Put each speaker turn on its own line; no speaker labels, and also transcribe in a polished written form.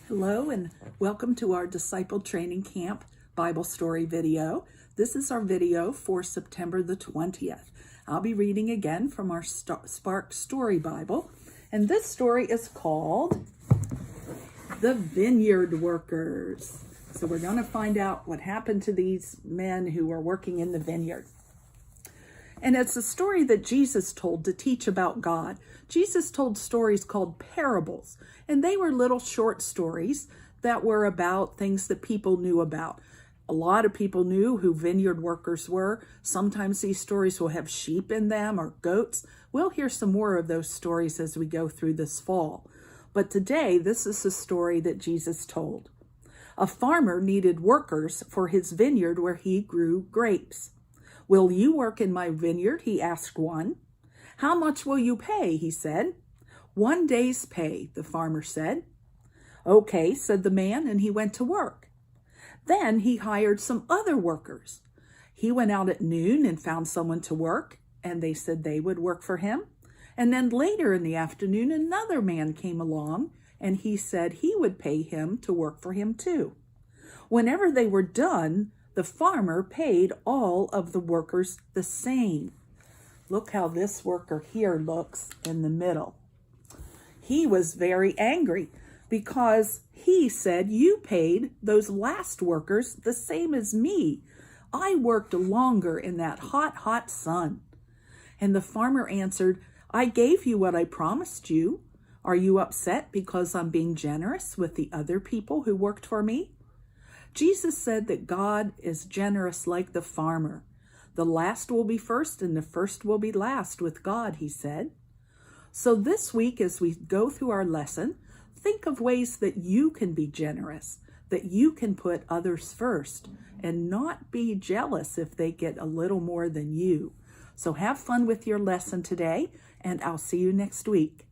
Hello and welcome to our Disciple Training Camp Bible Story video. This is our video for September the 20th. I'll be reading again from our Spark Story Bible, and this story is called The Vineyard Workers. So we're going to find out what happened to these men who were working in the vineyard. And it's a story that Jesus told to teach about God. Jesus told stories called parables, and they were little short stories that were about things that people knew about. A lot of people knew who vineyard workers were. Sometimes these stories will have sheep in them or goats. We'll hear some more of those stories as we go through this fall. But today, this is a story that Jesus told. A farmer needed workers for his vineyard where he grew grapes. "Will you work in my vineyard?" he asked one. "How much will you pay?" he said. "1 day's pay," the farmer said. "Okay," said the man, and he went to work. Then he hired some other workers. He went out at noon and found someone to work, and they said they would work for him. And then later in the afternoon, another man came along, and he said he would pay him to work for him too. Whenever they were done, the farmer paid all of the workers the same. Look how this worker here looks in the middle. He was very angry because he said, "You paid those last workers the same as me. I worked longer in that hot, hot sun." And the farmer answered, "I gave you what I promised you. Are you upset because I'm being generous with the other people who worked for me?" Jesus said that God is generous like the farmer. The last will be first and the first will be last with God, he said. So this week, as we go through our lesson, think of ways that you can be generous, that you can put others first and not be jealous if they get a little more than you. So have fun with your lesson today, and I'll see you next week.